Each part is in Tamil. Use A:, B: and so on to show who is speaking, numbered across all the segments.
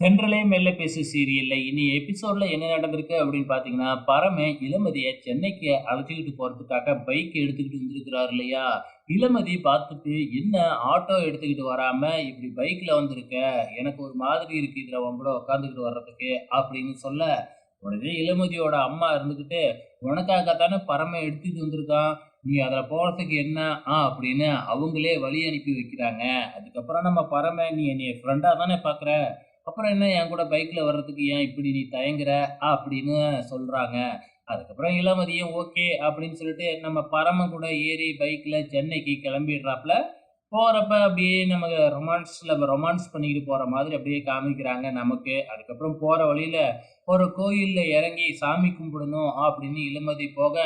A: தென்றலே மெல்ல பேசு சீரியல்ல இனி எபிசோட்ல என்ன நடந்திருக்கு அப்படின்னு பார்த்தீங்கன்னா, பரமன் இளமதிய சென்னைக்கு அழைச்சுக்கிட்டு போறதுக்காக பைக் எடுத்துக்கிட்டு வந்திருக்கிறாரு இல்லையா? இளமதி பார்த்துட்டு, "என்ன ஆட்டோ எடுத்துக்கிட்டு வராம இப்படி பைக்ல வந்திருக்க? எனக்கு ஒரு மாதிரி இருக்கு இதுல உன் கூட உட்காந்துக்கிட்டு வர்றதுக்கு" அப்படின்னு சொல்ல, உடனே இளமதியோட அம்மா இருந்துகிட்டு, "உனக்காக தானே பரமன் எடுத்துட்டு வந்திருக்கான். நீ அதுல போறதுக்கு என்ன?" அப்படின்னு அவங்களே வழி அனுப்பி வைக்கிறாங்க. அதுக்கப்புறம் நம்ம பரமன், "நீ என்னைய ஃப்ரெண்டா தானே பார்க்குற? அப்புறம் என்ன என் கூட பைக்ல வர்றதுக்கு ஏன் இப்படி நீ தயங்குற?" அப்படின்னு சொல்றாங்க. அதுக்கப்புறம் இளமதியும் ஓகே அப்படின்னு சொல்லிட்டு நம்ம பரமன் கூட ஏறி பைக்ல சென்னைக்கு கிளம்பிடுறாப்புல. போறப்ப அப்படியே நமக்கு ரொமான்ஸ் பண்ணிக்கிட்டு போற மாதிரி அப்படியே காமிக்கிறாங்க நமக்கு. அதுக்கப்புறம் போற வழியில ஒரு கோயில்ல இறங்கி சாமி கும்பிடணும் அப்படின்னு இளமதி போக,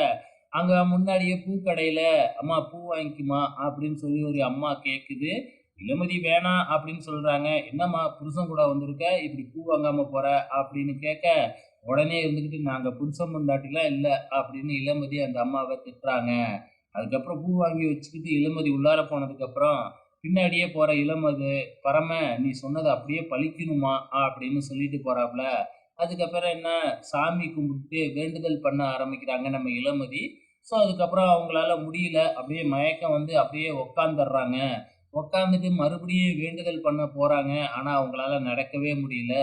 A: அங்க முன்னாடியே பூக்கடையில, "அம்மா பூ வாங்கிக்குமா" அப்படின்னு சொல்லி ஒரு அம்மா கேக்குது. இளமதி வேணாம் அப்படின்னு சொல்றாங்க. "என்னம்மா புருஷன் கூட வந்திருக்க, இப்படி பூ வாங்காம போற?" அப்படின்னு கேட்க, உடனே இருந்துகிட்டு, "நாங்க புருஷன் பொண்டாட்டிலாம் இல்ல" அப்படின்னு இளமதி அந்த அம்மாவ திட்டுறாங்க. அதுக்கப்புறம் பூ வாங்கி வச்சுக்கிட்டு இளமதி உள்ளார போனதுக்கப்புறம், பின்னாடியே போற "பரம நீ சொன்னது அப்படியே பலிக்கணுமா" அப்படின்னு சொல்லிட்டு போறாப்புல. அதுக்கப்புறம் என்ன, சாமி கும்பிட்டு வேண்டுதல் பண்ண ஆரம்பிக்கிறாங்க நம்ம இளமதி. ஸோ, அதுக்கப்புறம் அவங்களால முடியல. அப்படியே மயக்கம் வந்து அப்படியே உட்காந்துர்றாங்க. உட்காந்துட்டு மறுபடியும் வேண்டுதல் பண்ண போறாங்க. ஆனா, அவங்களால நடக்கவே முடியல.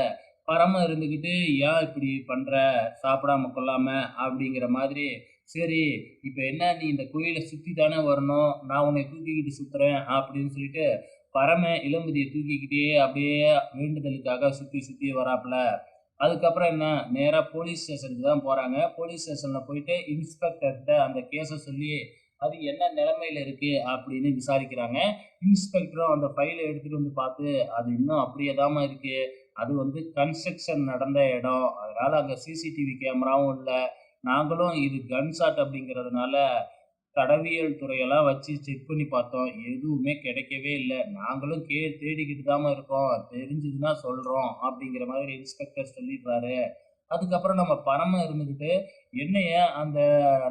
A: பரம இருந்துகிட்டு, "ஏன் இப்படி பண்ற? சாப்பிடாம கொள்ளாம" அப்படிங்கிற மாதிரி. "சரி, இப்ப என்ன நீ இந்த கோயில சுத்தி தானே வரணும். நான் உன்னைய தூக்கிக்கிட்டு சுத்துறேன்" அப்படின்னு சொல்லிட்டு, பரமன் இளமதிய தூக்கிக்கிட்டே அப்படியே வேண்டுதலுக்காக சுத்தி சுத்தி வராப்புல. அதுக்கப்புறம் என்ன, நேரா போலீஸ் ஸ்டேஷனுக்கு தான் போறாங்க. போலீஸ் ஸ்டேஷன்ல போயிட்டு இன்ஸ்பெக்டர்ட்ட அந்த கேஸ சொல்லி, அது என்ன நிலைமையில இருக்கு அப்படின்னு விசாரிக்கிறாங்க. இன்ஸ்பெக்டரும் அந்த ஃபைல எடுத்துட்டு வந்து பார்த்து, அது இன்னும் அப்படியே தாம்மா இருக்கு. அது வந்து கன்ஸ்ட்ரக்ஷன் நடந்த இடம். அதனால அங்க சிசிடிவி கேமராவும் இல்ல. நாங்களும் இது கன் ஷாட் அப்படிங்கிறதுனால தடவியல் துறையெல்லாம் வச்சு செக் பண்ணி பார்த்தோம். எதுவுமே கிடைக்கவே இல்ல. நாங்களும் தேடிக்கிட்டு தாம்மா இருக்கோம். தெரிஞ்சதுன்னா சொல்றோம் அப்படிங்கிற மாதிரி இன்ஸ்பெக்டர் சொல்லிடுறாரு. அதுக்கப்புறம் நம்ம பரம இருந்துகிட்டு, என்னைய அந்த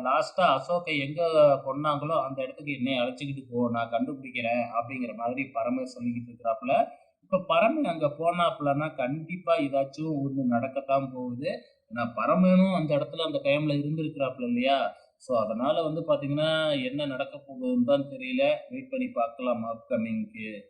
A: லாஸ்ட்டா அசோக்க எங்க கொன்னாங்களோ, அந்த இடத்துக்கு என்னைய அழைச்சுக்கிட்டு போ. நான் கண்டுபிடிக்கிறேன். அப்படிங்கிற மாதிரி பரம சொல்லிக்கிட்டு இருக்கிறாப்புல. இப்ப பரம அங்க போனாப்புலன்னா, கண்டிப்பா ஏதாச்சும் ஒண்ணு நடக்கத்தான் போகுது. ஏன்னா பரமனும் அந்த இடத்துல அந்த டைம்ல இருந்திருக்கிறாப்புல இல்லையா? ஸோ, அதனால வந்து பார்த்தீங்கன்னா, என்ன நடக்க போகுதுன்னு தான் தெரியல. வெயிட் பண்ணி பார்க்கலாம் அப்கமிங்க்கு.